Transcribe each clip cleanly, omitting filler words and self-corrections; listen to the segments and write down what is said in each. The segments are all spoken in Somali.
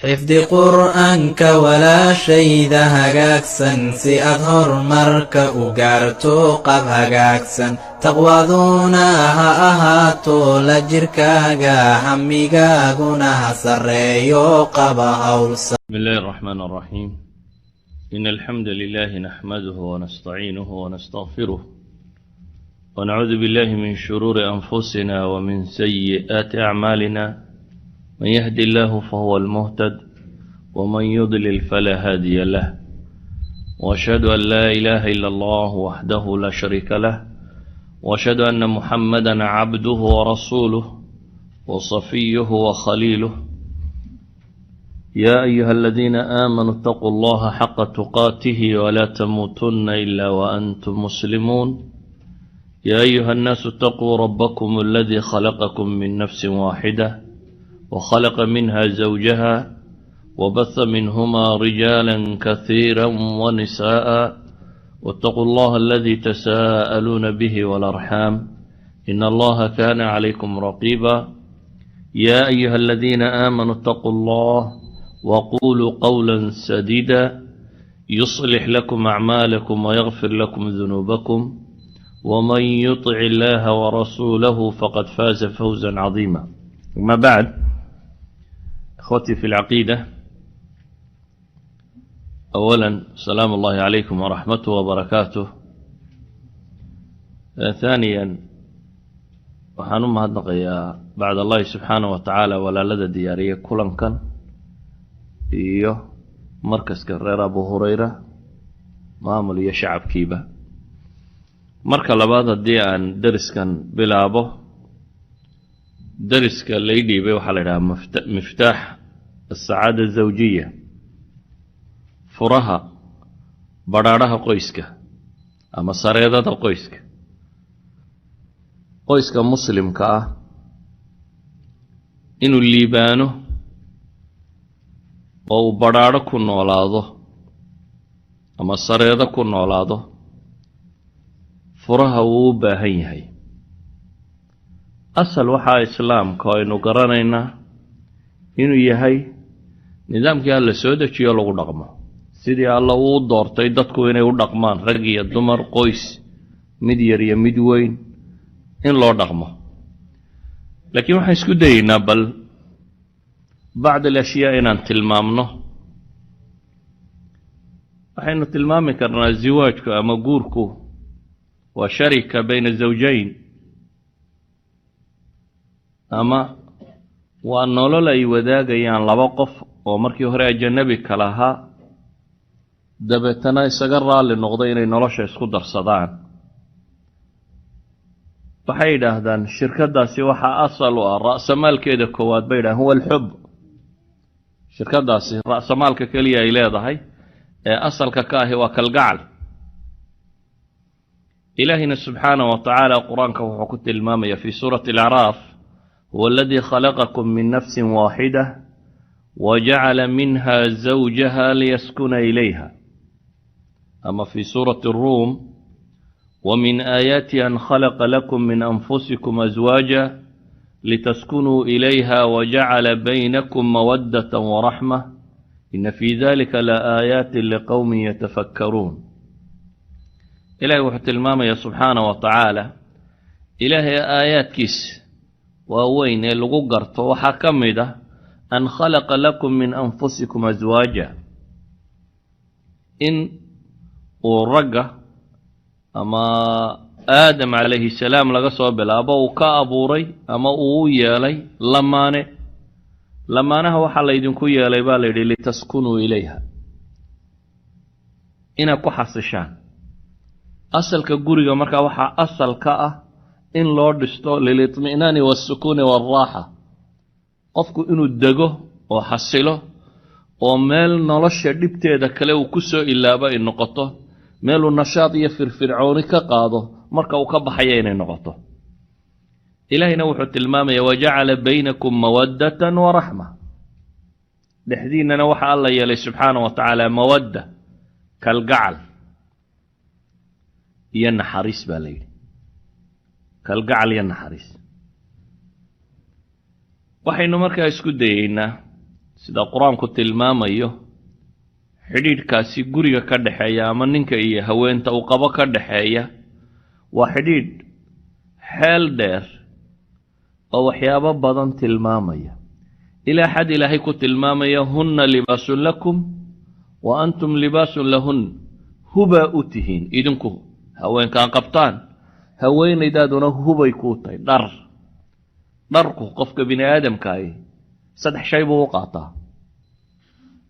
حفظ قرآنك ولا شيء ذا هجاكسن سيأظهر مرك وقارتو قب هجاكسن تقوضونها أهاتو لجركاقا حميقاقونها سريو قب هولسا. بسم الله الرحمن الرحيم. إن الحمد لله نحمده ونستعينه ونستغفره ونعوذ بالله من شرور أنفسنا ومن سيئات أعمالنا. من يهدي الله فهو المهتد ومن يضلل فلا هادي له، وأشهد أن لا إله إلا الله وحده لا شريك له، وأشهد أن محمدا عبده ورسوله وصفيه وخليله. يا أيها الذين آمنوا اتقوا الله حق تقاته ولا تموتن إلا وأنتم مسلمون. يا أيها الناس اتقوا ربكم الذي خلقكم من نفس واحدة وخلق منها زوجها وبث منهما رجالا كثيرا ونساء، واتقوا الله الذي تساءلون به والأرحام إن الله كان عليكم رقيبا. يا أيها الذين آمنوا اتقوا الله وقولوا قولا سديدا يصلح لكم أعمالكم ويغفر لكم ذنوبكم، ومن يطع الله ورسوله فقد فاز فوزا عظيما. ما بعد، أخوتي في العقيدة، أولا سلام الله عليكم ورحمته وبركاته. ثانيا waxaan u mahadnaqayaa bacd allahi subxaanaه wa tacaala walaalada diyaariya kulankan iyo markaska reer abu hurayra maamul iyo shacabkiiba. marka labaad, haddii aan deriskan bilaabo, deriska lay dhiibay waxaa la idhahaa miftaax asacaada azawjiya, furaha badhaadhaha qoyska ama sareedada qoyska. qoyska muslimka ah inuu liibaano oo uu badhaadho ku noolaado ama sareedo ku noolaado, furaha wuu u baahan yahay. asal waxaa islaamka aynu garanaynaa inuu yahay nidaamkii alla soo dejiyo lagu dhaqmo, sidii alla uu doortay dadku inay u dhaqmaan, rag iyo dumar, qoys mid yar iyo mid weyn, in loo dhaqmo. laakiin waxaan isku dayaynaa bal bacd alashyaa inaan tilmaamno. waxaynu tilmaami karnaa ziwaajku ama guurku waa sharika bayna zawjayn, ama waa nolol ay wadaagayaan laba qof oo markii hore ajanabi kala ahaa, dabeetana isaga raalli noqday inay nolosha isku darsadaan. waxay yidhaahdaan shirkadaasi waxaa asal u ah, ra'samaalkeeda koowaad bay yidhahdaan huwa alxub. shirkadaasi ra'samaalka keliya ay leedahay ee asalka ka ahi waa kalgacal. ilaahina subxaanaه wa tacaala qur-aanka wuxuu ku tilmaamaya fi suurati alacraaf: huwa aladii khalaqakum min nafsi waaxida wajacala minha zawjaha liyaskuna ilayha. ama fi suurati الruum: ومن آياته أن خلق لكم من أنفسكم أزواجا لتسكنوا إليها وجعل بينكم مودة ورحمة إن في ذلك لآيات لقوم يتفكرون. إلهي وحت الماما يا سبحانه وتعالى، إلهي آيات كيس ووين اللغقرت وحكم ده أن خلق لكم من أنفسكم أزواجا. إن ورقة ama aadam calayhi salaam laga soo bilaabo uu ka abuuray ama uu u yeelay lamaane. lamaanaha waxaa laydinku yeelay baa la yidhi litaskunuu ilayha, inaad ku xasishaan. asalka guriga markaa waxaa asal ka ah in loo dhisto lilitminaani waasukuuni waalraaxa, qofku inuu dego oo xasilo oo meel nolosha dhibteeda kale uu ku soo ilaabo ay noqoto, meeluu nashaad iyo firfircooni ka qaado marka uu ka baxaya inay noqoto. ilaahayna wuxuu tilmaamaya wajacala baynakum mawaddatan waraxma. dhexdiinnana waxaa alla yeelay subxaana wa tacaala mawadda, kalgacal iyo naxariis baa la yidhi. kalgacal iyo naxariis. waxaynu markaa isku dayeynaa sida quraanku tilmaamayo xidhiidhkaasi guriga ka dhaxeeya ama ninka iyo haweenta uu qabo ka dhaxeeya waa xidhiidh xeel dheer oo waxyaabo badan tilmaamaya ilaa xad ilaahay ku tilmaamaya hunna libaasun lakum wa antum libaasun lahun huba utihiin idinku haweenkaan qabtaan haweenaydaaduna hubay kuu tahay dharku qofka bini aadamkaahi saddex shay buu u qaataa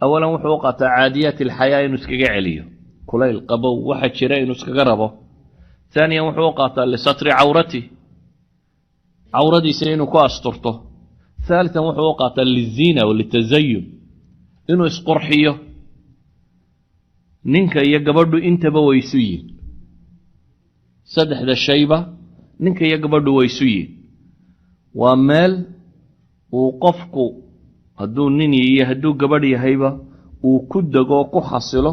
awalan wuxuu u qaataa caadiyaat alxayaa inuu iskaga celiyo kulayl qabow waxa jira inuu iskaga rabo ثانيا wuxuu u qaataa lisatri cawrati cawradiisa inuu ku asturto ثالثا wuxuu u qaataa liziina walitazayun inuu isqurxiyo ninka iyo gabadhu intaba way isu yihiin saddexda shayba ninka iyo gabadhu way isu yihiin waa meel uu qofku hadduu nin iyo hadduu gabadh yahayba uu ku dego ku xasilo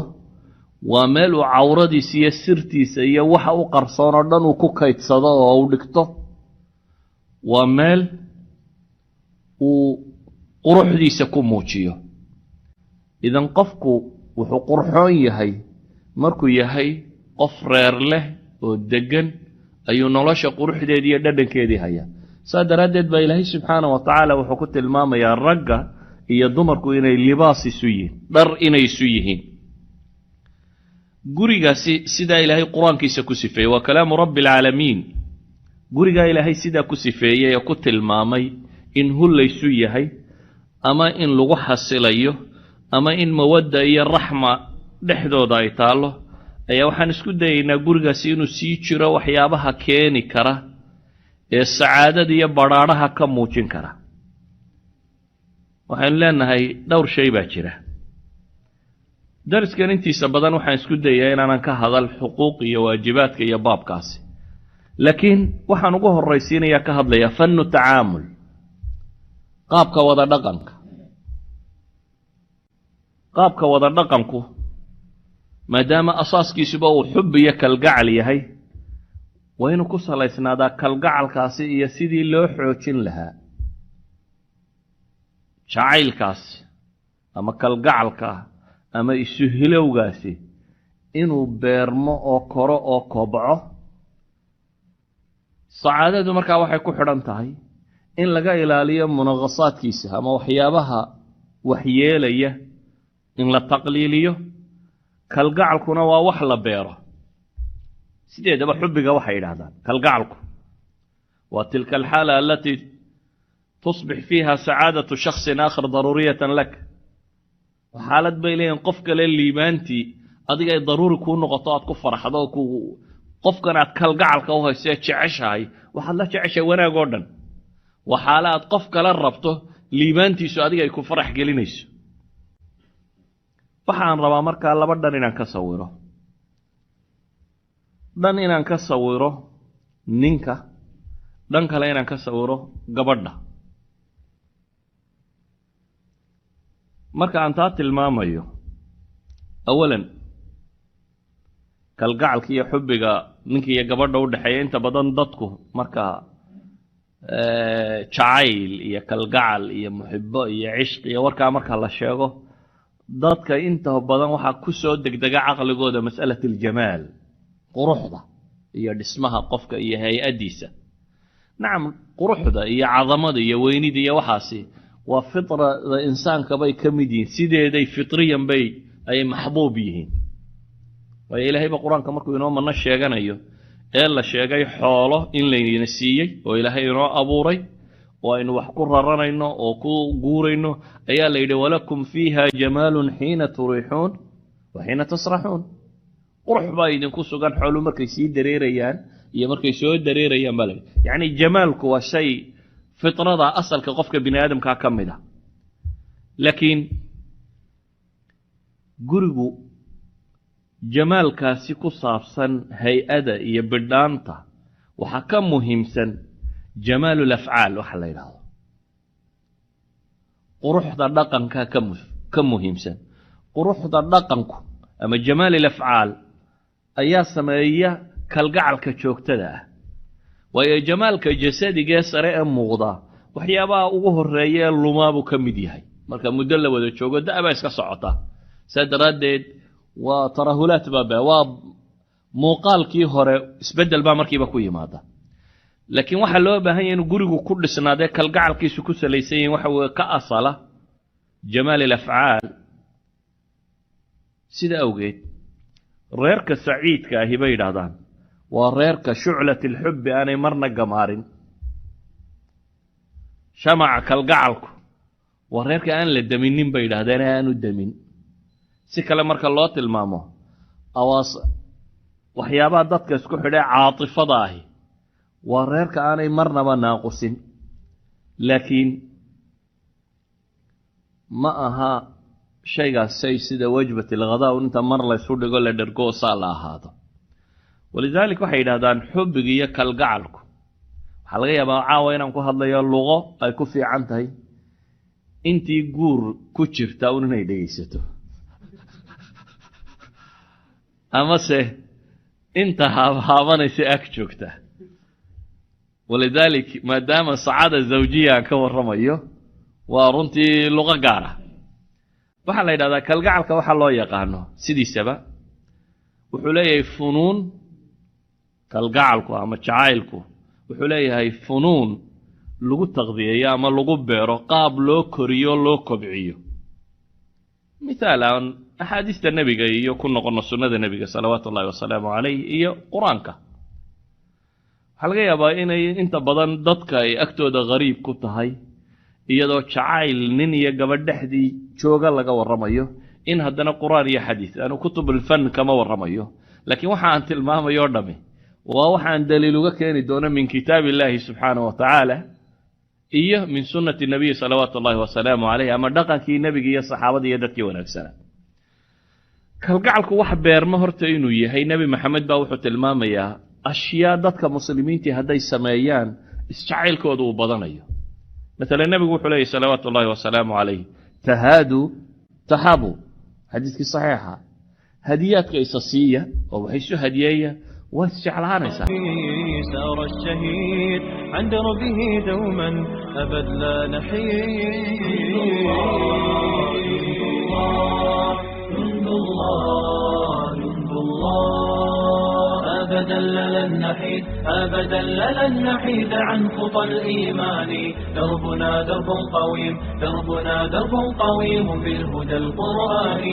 waa meel uu cawradiisa iyo sirtiisa iyo waxa u qarsoon oo dhan uu ku kaydsado oo u dhigto waa meel uu quruxdiisa ku muujiyo idan qofku wuxuu qurxoon yahay markuu yahay qof reer leh oo degan ayuu nolosha quruxdeedii iyo dhadhankeedii hayaa saa daraaddeed baa ilaahay subxaana wa tacaala wuxuu ku tilmaamayaa ragga iyo dumarku inay libaas isu yihiin dhar inay isu yihiin gurigaasi sidaa ilaahay qur-aankiisa ku sifeeyey waa kalaamu rabbi alcaalamiin gurigaa ilaahay sidaa ku sifeeyey ee ku tilmaamay in hullaysu yahay ama in lagu xasilayo ama in mawadda iyo raxma dhexdooda ay taallo ayaa waxaan isku dayaynaa gurigaasi inuu sii jiro waxyaabaha keeni kara ee sacaadada iyo badhaadhaha ka muujin kara waxaynu leenahay dhowr shay baa jira dariskan intiisa badan waxaan isku dayaa inaanan ka hadal xuquuq iyo waajibaadka iyo baabkaasi laakiin waxaan ugu horraysiinayaa ka hadlayaa fannu tacaamul qaabka wada dhaqanku maadaama asaaskiisuba uu xub iyo kalgacal yahay waa inuu ku salaysnaadaa kalgacalkaasi iyo sidii loo xoojin lahaa jacaylkaasi ama kalgacalka ama isu hilowgaasi inuu beermo oo koro oo kobco sacaadadu markaa waxay ku xidhan tahay in laga ilaaliyo munaqasaadkiisa ama waxyaabaha waxyeelaya in la taqliiliyo kalgacalkuna waa wax la beero sideedaba xubbiga waxay yidhaahdaan kalgacalku waa tilka alxaala alatii tusbix fiiha sacaadatu shaksin aakhar daruuriyatan lak xaalad bay leeyihin qof kale liibaantii adiga ay daruuri kuu noqoto aad ku faraxdo qofkan aad kalgacalka u hayso ee jeceshahay waxaad la jeceshahay wanaag oo dhan waa xaala aad qof kale rabto liibaantiisu adiga ay ku farax gelinayso waxaan rabaa markaa laba dhan inaan ka sawiro ninka dhan kale inaan ka sawiro gabadha marka aan taa tilmaamayo awalan kalgacalka iyo xubbiga ninka iyo gabadha u dhexeeya inta badan dadku marka jacayl iyo kalgacal iyo muxibbo iyo cishq iyo warkaa marka la sheego dadka inta badan waxaa ku soo degdega caqligooda mas'alat aljamaal quruxda iyo dhismaha qofka iyo hay-addiisa nacam quruxda iyo cadamada iyo weynida iyo waxaasi waa fitrada insaanka bay ka mid yihiin sideeday fitriyan bay ay maxbuub yihiin waayo ilaahayba qur-aanka markuu inoo manno sheeganayo ee la sheegay xoolo in layna siiyey oo ilaahay inoo abuuray oo aynu wax ku raranayno oo ku guurayno ayaa la yidhi walakum fiiha jamaalun xiina turiixuun wa xiina tasraxuun qurux baa idinku sugan xoolu markay sii dareerayaan iyo markay soo dareerayaan baa layidhi yacni jamaalku waa shay fitrada asalka qofka bini aadamkaa ka mid a laakiin gurigu jamaalkaasi ku saabsan hay-ada iyo bidhaanta waxaa ka muhiimsan jamaalu lafcaal waxa la yidhaahdo quruxda dhaqanka ka muhiimsan quruxda dhaqanku ama jamaal alafcaal ayaa sameeya kalgacalka joogtada ah waayo jamaalka jasadigee sare ee muuqda waxyaabaha ugu horreeya ee lumaabuu ka mid yahay marka muddo la wada joogo da'ba iska socota sadaradeed waa tarahulaat baba waa muuqaalkii hore isbedel baa markiiba ku yimaada laakiin waxa loo baahan yahay in gurigu ku dhisnaade kalgacalkiisu ku salaysan yahay waxa uu ka asala jamaal al-af'aal sida awgeed reerka saciidka ahi bay yiraahdaan waa reerka shuclat al-hubb aanay marna gamaarin shamaca kalgacalku waa reerka aan la daminin bay yiraahdeen aanu damin si kale marka loo tilmaamo awaas waxyaabaha dadka isku xidhay caatifada ahi waa reerka aanay marnaba naaqusin laakiin ma aha shaygaas shay sida wajbati alghadaa inta mar la isu dhigo la dhergo saa la ahaado walidaalika waxay yidhahdaan xubbiga iyo kalgacalku waxaa laga yaabaa caawa inaan ku hadlayo luqo ay ku fiican tahay intii guur ku jirta un inay dhegaysato amase inta haabanaysa ag joogta walidaalika maadaama sacaada zawjiya ka warramayo waa runtii luqo gaara waxaa la yidhahdaa kalgacalka waxaa loo yaqaano sidiisaba wuxuu leeyahay funuun kalgacalku ama jacaylku wuxuu leeyahay funuun lagu taqdiyeeyo ama lagu beero qaab loo koriyo loo kobciyo misaalan axaadiista nebiga iyo ku noqono sunnada nebiga salawaatu ullahi wasalaamu calayh iyo qur-aanka waxaa laga yaabaa inay inta badan dadka ay agtooda ghariib ku tahay iyadoo jacayl nin iyo gabadh dhexdii jooga laga warramayo in haddana qur'aan iyo xadiis aanu kutubul fan kama warramayo laakiin waxa aan tilmaamayo dhami waa waxaan daliil uga keeni doono min kitaabillahi subxaanahu wa tacaala iyo min sunnati nabiy salawaatu ullahi wasalaamu calayh ama dhaqankii nebiga iyo saxaabada iyo dadkii wanaagsanaa kalgacalku wax beerma horta inuu yahay nebi maxamed baa wuxuu tilmaamayaa ashyaa dadka muslimiintii hadday sameeyaan isjacaylkooda uu badanayo مثلا النبي يقول عليه صلوات الله وسلامه عليه تهادوا تحابوا حديث صحيحة هديات قيصصية أو حيث هدية واستعلان سار الشهيد عن دربه دوما أبد لا نحيد أبدا لن نحيد أبدا لن نحيد عن خطى الإيمان دربنا درب قويم دربنا درب قويم بالهدى القرآني